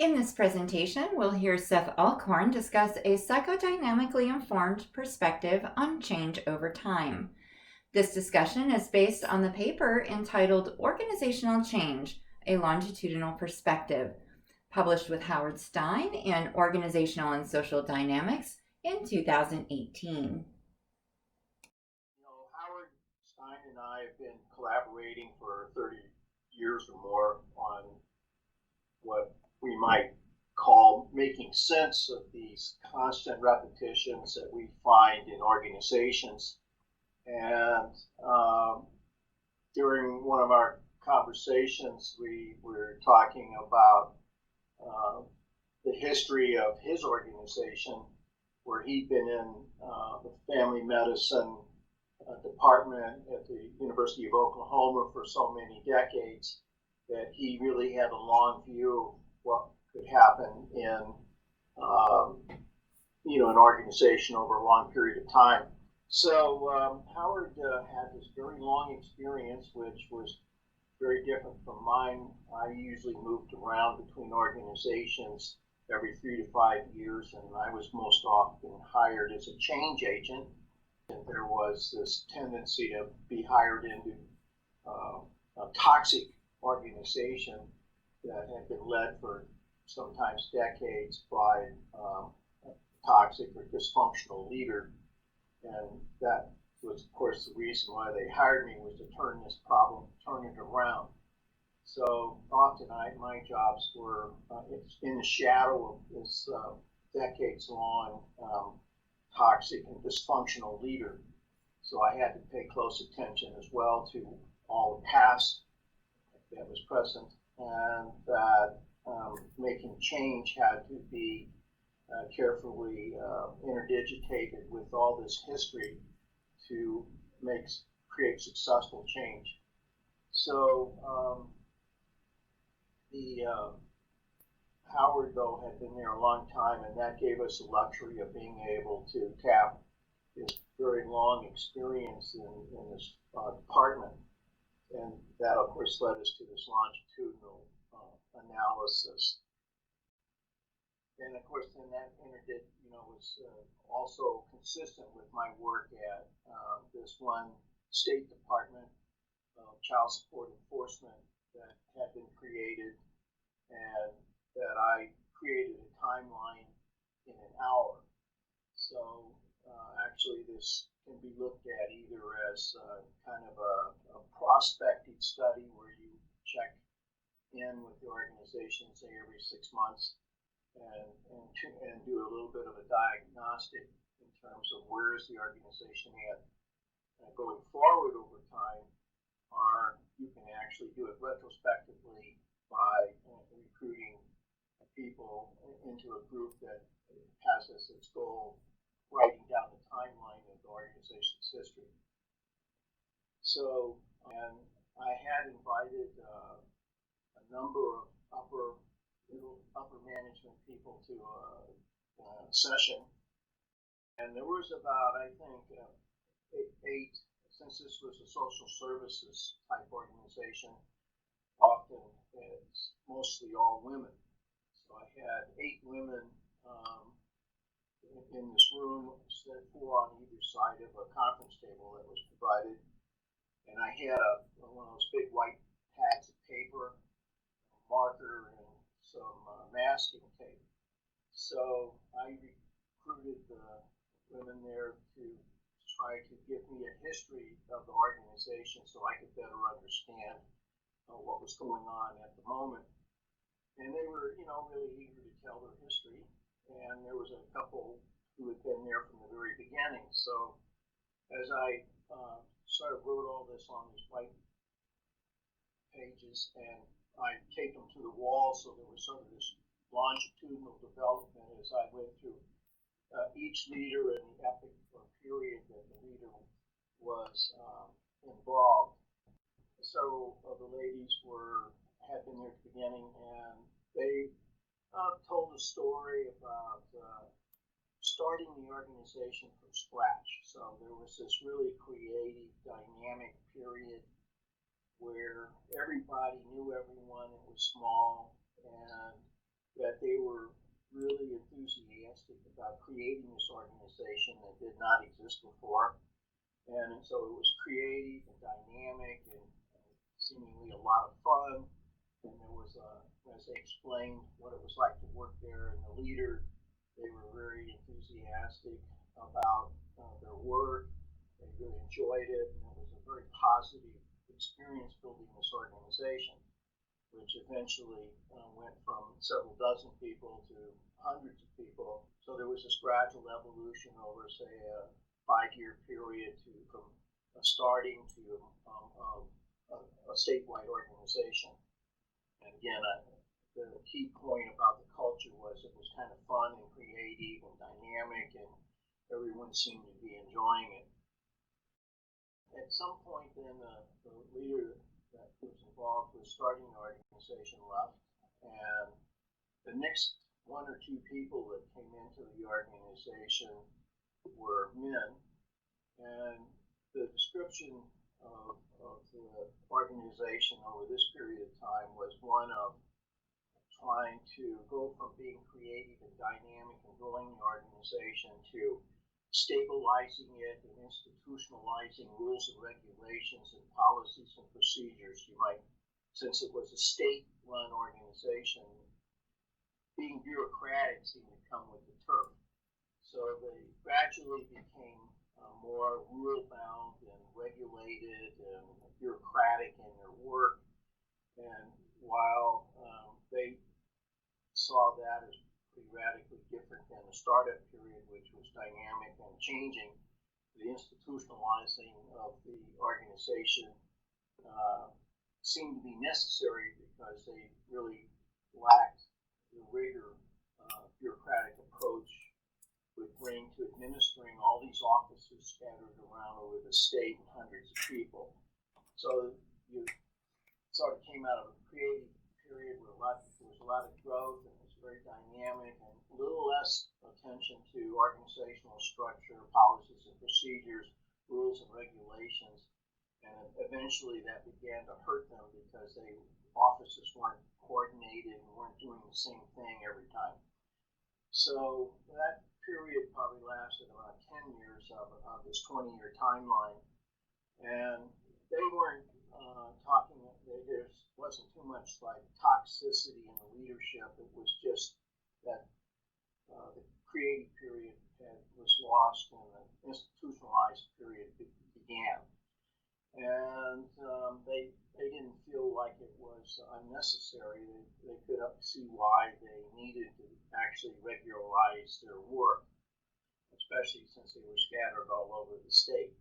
In this presentation, we'll hear Seth Allcorn discuss a psychodynamically informed perspective on change over time. This discussion is based on the paper entitled Organizational Change, a Longitudinal Perspective, published with Howard Stein in Organizational and Social Dynamics in 2018. Howard Stein and I have been collaborating for 30 years or more on what we might call making sense of these constant repetitions that we find in organizations. And during one of our conversations, we were talking about the history of his organization, where he'd been in the family medicine department at the University of Oklahoma for so many decades that he really had a long view of what could happen in an organization over a long period of time. So Howard had this very long experience, which was very different from mine. I usually moved around between organizations every 3 to 5 years, and I was most often hired as a change agent. And there was this tendency to be hired into a toxic organization that had been led for sometimes decades by a toxic or dysfunctional leader. And that was, of course, the reason why they hired me, was to turn it around. So often my jobs were in the shadow of this decades-long toxic and dysfunctional leader. So I had to pay close attention as well to all the past that was present, and that making change had to be carefully interdigitated with all this history to create successful change. So Howard, though, had been there a long time, and that gave us the luxury of being able to tap his very long experience in this department. And that, of course, led us to this longitudinal analysis. And, of course, then that was also consistent with my work at this one state department of child support enforcement that had been created, and that I created a timeline in an hour. So actually this can be looked at either as kind of a prospective study where you check in with the organization, say every 6 months, and do a little bit of a diagnostic in terms of where is the organization at going forward over time, or you can actually do it retrospectively by recruiting people into a group that has as its goal writing down the timeline of the organization's history. So, and I had invited a number of upper management people to a session, and there was about, I think, eight, since this was a social services type organization, often it's mostly all women. So I had 8 women in this room, 4 on either side of a conference table that was provided. And I had one of those big white pads of paper, a marker, and some masking tape. So I recruited the women there to try to give me a history of the organization so I could better understand what was going on at the moment. And they were, really eager to tell their history. And there was a couple who had been there from the very beginning. So as I sort of wrote all this on these white pages, and I taped them to the wall, so there was sort of this longitudinal development as I went through each leader and the epoch or period that the leader was involved. Several of the ladies had been there at the beginning, and they told a story about starting the organization from scratch. So there was this really creative, dynamic period where everybody knew everyone. It was small, and that creating this organization that did not exist before. And so it was creative and dynamic and seemingly a lot of fun. And there was, as they explained what it was like to work there, and the leader, they were very enthusiastic about their work. They really enjoyed it, and it was a very positive experience building this organization, which eventually went from several dozen people to hundreds of people. So there was this gradual evolution over, say, a 5-year period from starting to a statewide organization. And again, the key point about the culture was it was kind of fun and creative and dynamic, and everyone seemed to be enjoying it. At some point, then the leader that was involved with starting the organization left, and the next one or two people that came into the organization were men, and the description of the organization over this period of time was one of trying to go from being creative and dynamic and growing the organization to stabilizing it and institutionalizing rules and regulations and policies and procedures. You might, since it was a state-run organization, being bureaucratic seemed to come with the turf. So they gradually became more rule-bound and regulated and bureaucratic in their work. And while they saw that as pretty radically different than the startup period, which was dynamic and changing, the institutionalizing of the organization seemed to be necessary because they really lacked the rigor bureaucratic approach would bring to administering all these offices scattered around over the state and hundreds of people. So you sort of came out of a creative period where there was a lot of growth and it was very dynamic, and a little less attention to organizational structure, policies and procedures, rules and regulations. And eventually that began to hurt them because offices weren't coordinated and weren't doing the same thing every time. So that period probably lasted about 10 years of this 20-year timeline. And they weren't there wasn't too much like toxicity in the leadership. It was just that the creative period was lost and the institutionalized period began. And they didn't feel like it was unnecessary. They could see why they needed to actually regularize their work, especially since they were scattered all over the state.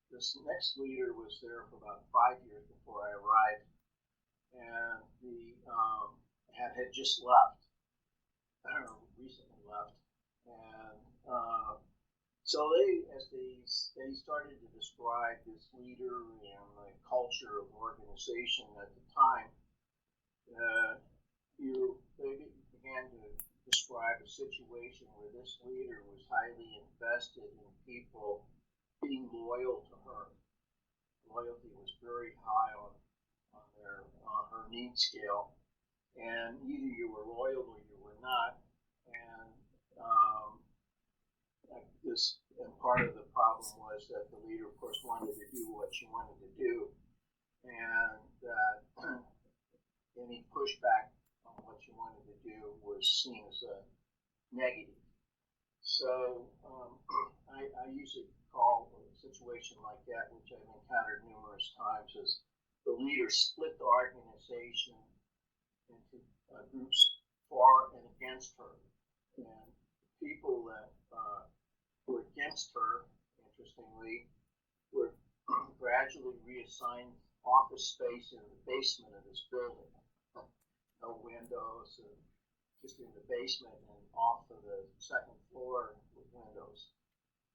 This next leader was there for about 5 years before I arrived, and he had just left. I don't know, recently left, and so they started to describe this leader and the culture of the organization at the time. They began to describe a situation where this leader was highly invested in people being loyal to her. Loyalty was very high on her need scale, and either you were loyal or you were not. And part of the problem was that the leader, of course, wanted to do what she wanted to do, and that any pushback on what she wanted to do was seen as a negative. So I usually call a situation like that, which I've encountered numerous times, as the leader split the organization into groups for and against her. And people that were against her, interestingly, were gradually reassigned office space in the basement of this building. No windows, and just in the basement and off of the second floor with windows.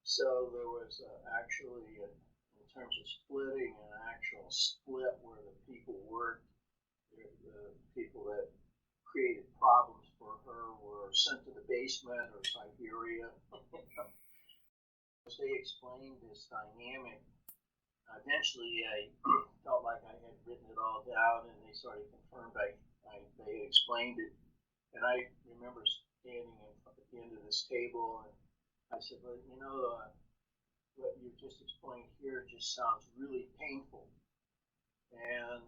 So there was actually, in terms of splitting, an actual split where the people worked. The people that created problems for her were sent to the basement or Siberia. As they explained this dynamic, eventually I felt like I had written it all down, and they sort of confirmed they had explained it. And I remember standing in the end of this table, and I said, well, what you just explained here just sounds really painful. And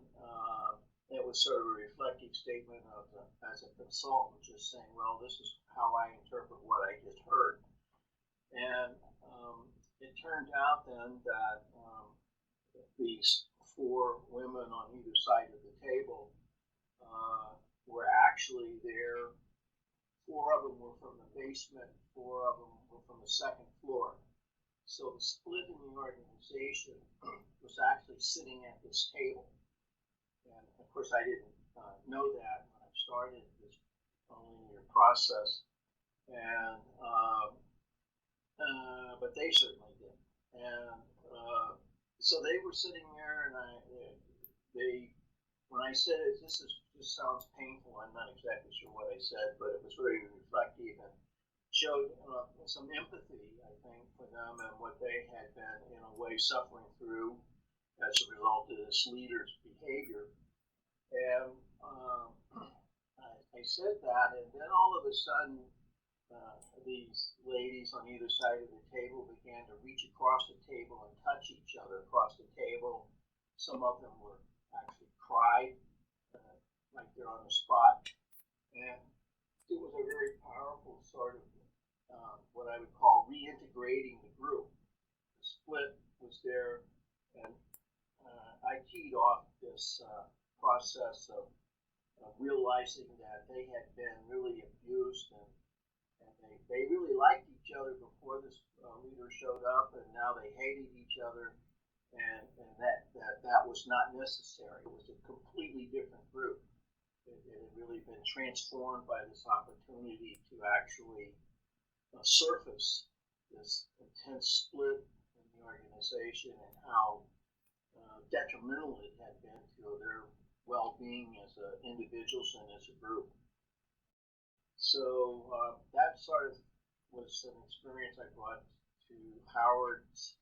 it was sort of a reflective statement of, as a consultant, just saying, well, this is how I interpret what I just heard. And it turned out then that these four women on either side of the table were actually there. Four of them were from the basement, four of them were from the second floor. So the split in the organization was actually sitting at this table. And of course, I didn't know that when I started this linear process, and but they certainly did. And so they were sitting there, and when I said this sounds painful, I'm not exactly sure what I said, but it was very reflective and showed some empathy, I think, for them and what they had been, in a way, suffering through as a result of this leader's behavior. And I said that, and then all of a sudden, these ladies on either side of the table began to reach across the table and touch each other across the table. Some of them were actually cried right there on the spot. And it was a very powerful sort of what I would call reintegrating the group. The split was there, and I keyed off this process of realizing that they had been really abused, and they really liked each other before this leader showed up, and now they hated each other, and that was not necessary. It was a completely different group. It had really been transformed by this opportunity to actually surface this intense split in the organization and how detrimental it had been to their well-being as individuals and as a group. So that sort of was an experience I brought to Howard's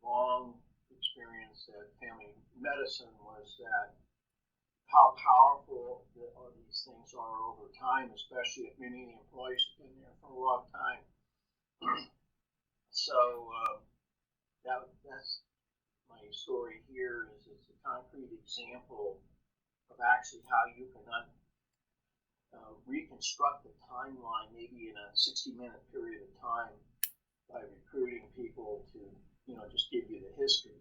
long experience at family medicine, was that how powerful all these things are over time, especially if many of the employees have been there for a long time. So that's my story here. Is it's a concrete example of actually how you can reconstruct a timeline, maybe in a 60-minute period of time, by recruiting people to, just give you the history.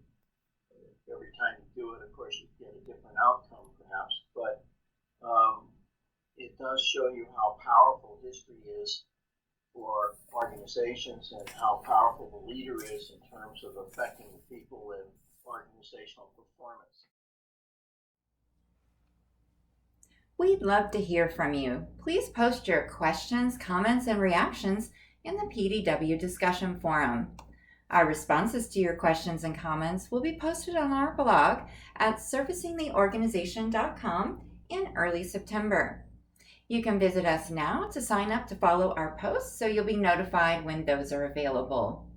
Every time you do it, of course, you get a different outcome, perhaps, but it does show you how powerful history is for organizations and how powerful the leader is in terms of affecting the people and organizational performance. We'd love to hear from you. Please post your questions, comments, and reactions in the PDW discussion forum. Our responses to your questions and comments will be posted on our blog at surfacingtheorganization.com in early September. You can visit us now to sign up to follow our posts so you'll be notified when those are available.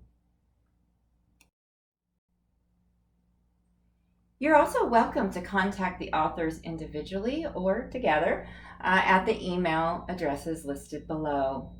You're also welcome to contact the authors individually or together at the email addresses listed below.